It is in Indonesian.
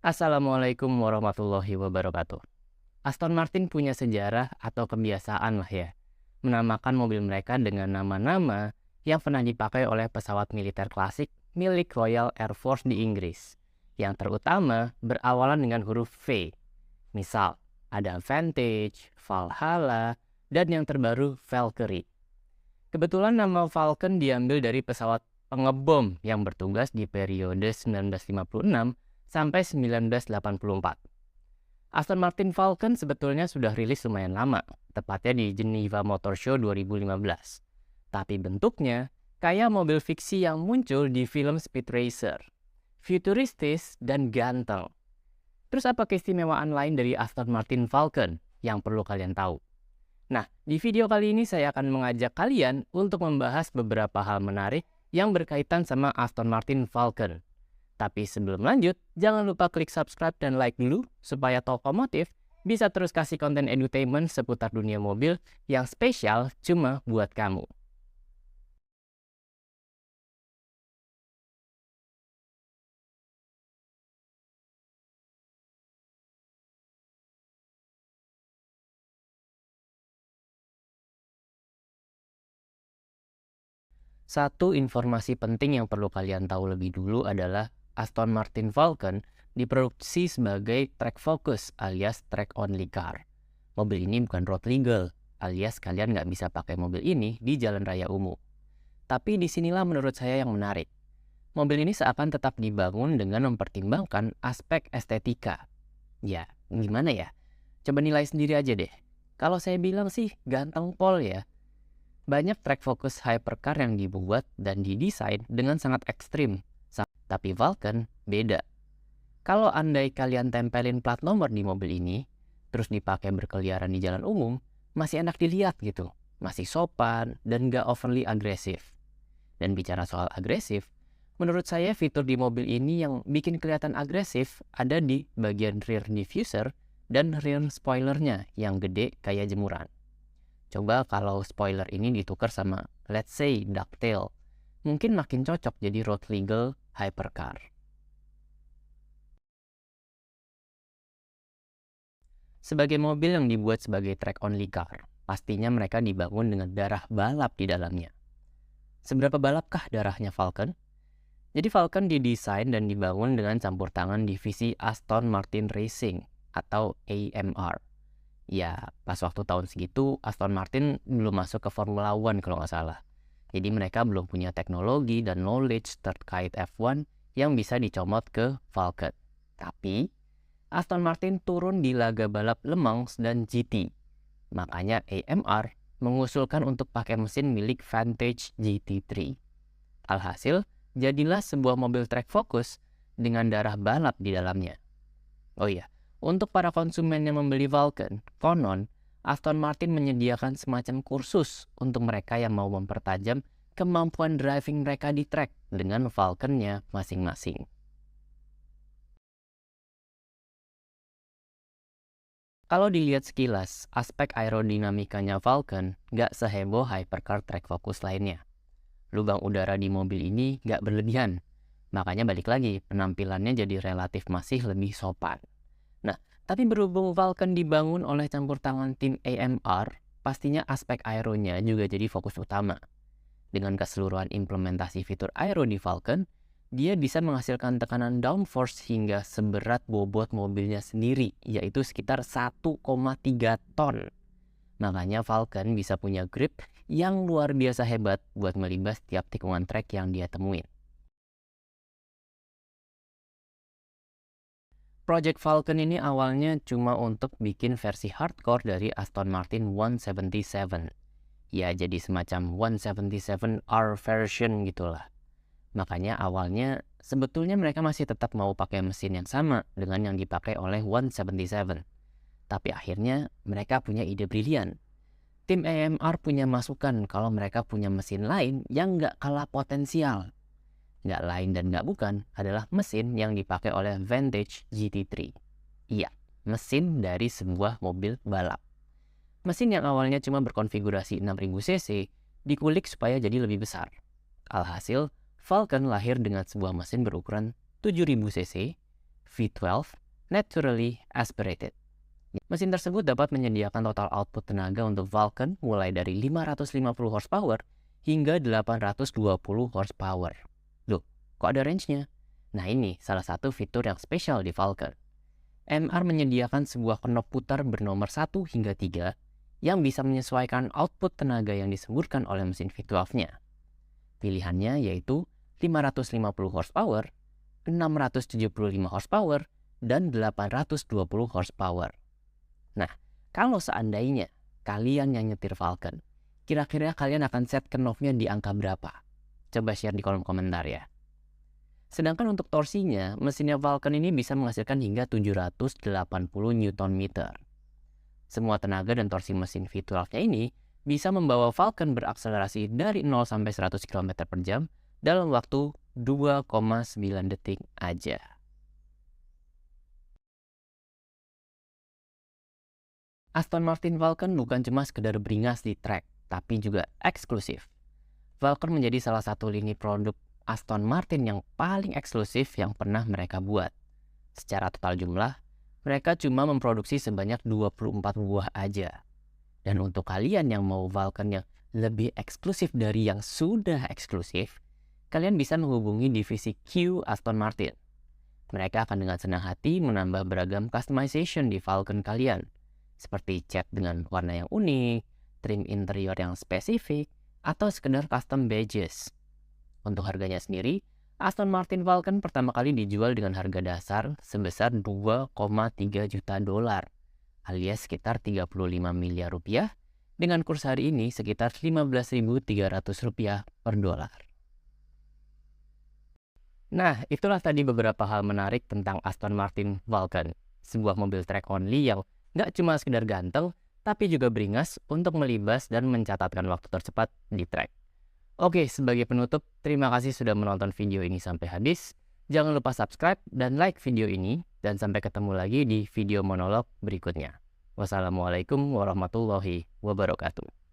Assalamualaikum warahmatullahi wabarakatuh. Aston Martin punya sejarah atau kebiasaan lah ya, menamakan mobil mereka dengan nama-nama yang pernah dipakai oleh pesawat militer klasik milik Royal Air Force di Inggris, yang terutama berawalan dengan huruf V. Misal, ada Vantage, Valhalla, dan yang terbaru Valkyrie. Kebetulan nama Falcon diambil dari pesawat pengebom yang bertugas di periode 1956 sampai 1984. Aston Martin Falcon sebetulnya sudah rilis lumayan lama, tepatnya di Geneva Motor Show 2015. Tapi bentuknya kayak mobil fiksi yang muncul di film Speed Racer. Futuristis dan ganteng. Terus apa keistimewaan lain dari Aston Martin Falcon yang perlu kalian tahu? Nah, di video kali ini saya akan mengajak kalian untuk membahas beberapa hal menarik yang berkaitan sama Aston Martin Falcon. Tapi sebelum lanjut, jangan lupa klik subscribe dan like dulu supaya Tokomotif bisa terus kasih konten edutainment seputar dunia mobil yang spesial cuma buat kamu. Satu informasi penting yang perlu kalian tahu lebih dulu adalah Aston Martin Falcon diproduksi sebagai track focus alias track only car. Mobil ini bukan road legal alias kalian nggak bisa pakai mobil ini di jalan raya umum. Tapi disinilah menurut saya yang menarik. Mobil ini seakan tetap dibangun dengan mempertimbangkan aspek estetika. Ya, gimana ya? Coba nilai sendiri aja deh. Kalau saya bilang sih ganteng pol ya. Banyak track focus hypercar yang dibuat dan didesain dengan sangat ekstrim. Tapi Falcon beda. Kalau andai kalian tempelin plat nomor di mobil ini, terus dipakai berkeliaran di jalan umum, masih enak dilihat gitu. Masih sopan dan gak overly agresif. Dan bicara soal agresif, menurut saya fitur di mobil ini yang bikin kelihatan agresif ada di bagian rear diffuser dan rear spoilernya yang gede kayak jemuran. Coba kalau spoiler ini ditukar sama let's say ducktail, mungkin makin cocok jadi road legal hypercar. Sebagai mobil yang dibuat sebagai track only car, pastinya mereka dibangun dengan darah balap di dalamnya. Seberapa balapkah darahnya Falcon? Jadi Falcon didesain dan dibangun dengan campur tangan divisi Aston Martin Racing atau AMR. Ya, pas waktu tahun segitu Aston Martin belum masuk ke Formula One kalau nggak salah. Jadi mereka belum punya teknologi dan knowledge terkait F1 yang bisa dicomot ke Falcon. Tapi Aston Martin turun di laga balap Le Mans dan GT. Makanya AMR mengusulkan untuk pakai mesin milik Vantage GT3. Alhasil, jadilah sebuah mobil track focus dengan darah balap di dalamnya. Oh iya, untuk para konsumen yang membeli Falcon, konon Aston Martin menyediakan semacam kursus untuk mereka yang mau mempertajam kemampuan driving mereka di track dengan Falcon-nya masing-masing. Kalau dilihat sekilas, aspek aerodinamikanya Falcon nggak seheboh hypercar track focus lainnya. Lubang udara di mobil ini nggak berlebihan, makanya balik lagi penampilannya jadi relatif masih lebih sopan. Nah, tapi berhubung Falcon dibangun oleh campur tangan tim AMR, pastinya aspek aeronya juga jadi fokus utama. Dengan keseluruhan implementasi fitur aero di Falcon, dia bisa menghasilkan tekanan downforce hingga seberat bobot mobilnya sendiri, yaitu sekitar 1,3 ton. Makanya Falcon bisa punya grip yang luar biasa hebat buat melibas tiap tikungan trek yang dia temuin. Project Falcon ini awalnya cuma untuk bikin versi hardcore dari Aston Martin 177. Ya jadi semacam 177R version gitulah. Makanya awalnya sebetulnya mereka masih tetap mau pakai mesin yang sama dengan yang dipakai oleh 177. Tapi akhirnya mereka punya ide brilian. Tim AMR punya masukan kalau mereka punya mesin lain yang nggak kalah potensial. Nggak lain dan nggak bukan adalah mesin yang dipakai oleh Vantage GT3. Iya, mesin dari sebuah mobil balap. Mesin yang awalnya cuma berkonfigurasi 6000 cc dikulik supaya jadi lebih besar. Alhasil, Falcon lahir dengan sebuah mesin berukuran 7000 cc, V12 naturally aspirated. Mesin tersebut dapat menyediakan total output tenaga untuk Vulcan mulai dari 550 horsepower hingga 820 horsepower. Loh, kok ada range-nya? Nah ini salah satu fitur yang spesial di Vulcan. MR menyediakan sebuah knop putar bernomor 1 hingga 3 yang bisa menyesuaikan output tenaga yang disemburkan oleh mesin V12-nya. Pilihannya yaitu 550 horsepower, 675 horsepower, dan 820 horsepower. Nah, kalau seandainya kalian yang nyetir Vulcan, kira-kira kalian akan set knob-nya di angka berapa? Coba share di kolom komentar ya. Sedangkan untuk torsinya, mesinnya Vulcan ini bisa menghasilkan hingga 780 Nm. Semua tenaga dan torsi mesin V12-nya ini bisa membawa Vulcan berakselerasi dari 0 sampai 100 km per jam dalam waktu 2,9 detik aja. Aston Martin Vulcan bukan cuma sekedar beringas di track, tapi juga eksklusif. Vulcan menjadi salah satu lini produk Aston Martin yang paling eksklusif yang pernah mereka buat. Secara total jumlah, mereka cuma memproduksi sebanyak 24 buah aja. Dan untuk kalian yang mau Vulcan yang lebih eksklusif dari yang sudah eksklusif, kalian bisa menghubungi divisi Q Aston Martin. Mereka akan dengan senang hati menambah beragam customization di Vulcan kalian, seperti cat dengan warna yang unik, trim interior yang spesifik, atau sekedar custom badges. Untuk harganya sendiri, Aston Martin Vulcan pertama kali dijual dengan harga dasar sebesar 2,3 juta dolar, alias sekitar 35 miliar rupiah, dengan kurs hari ini sekitar 15.300 rupiah per dolar. Nah, itulah tadi beberapa hal menarik tentang Aston Martin Vulcan, sebuah mobil track only yang nggak cuma sekedar ganteng, tapi juga beringas untuk melibas dan mencatatkan waktu tercepat di track. Oke, sebagai penutup, terima kasih sudah menonton video ini sampai habis. Jangan lupa subscribe dan like video ini, dan sampai ketemu lagi di video monolog berikutnya. Wassalamualaikum warahmatullahi wabarakatuh.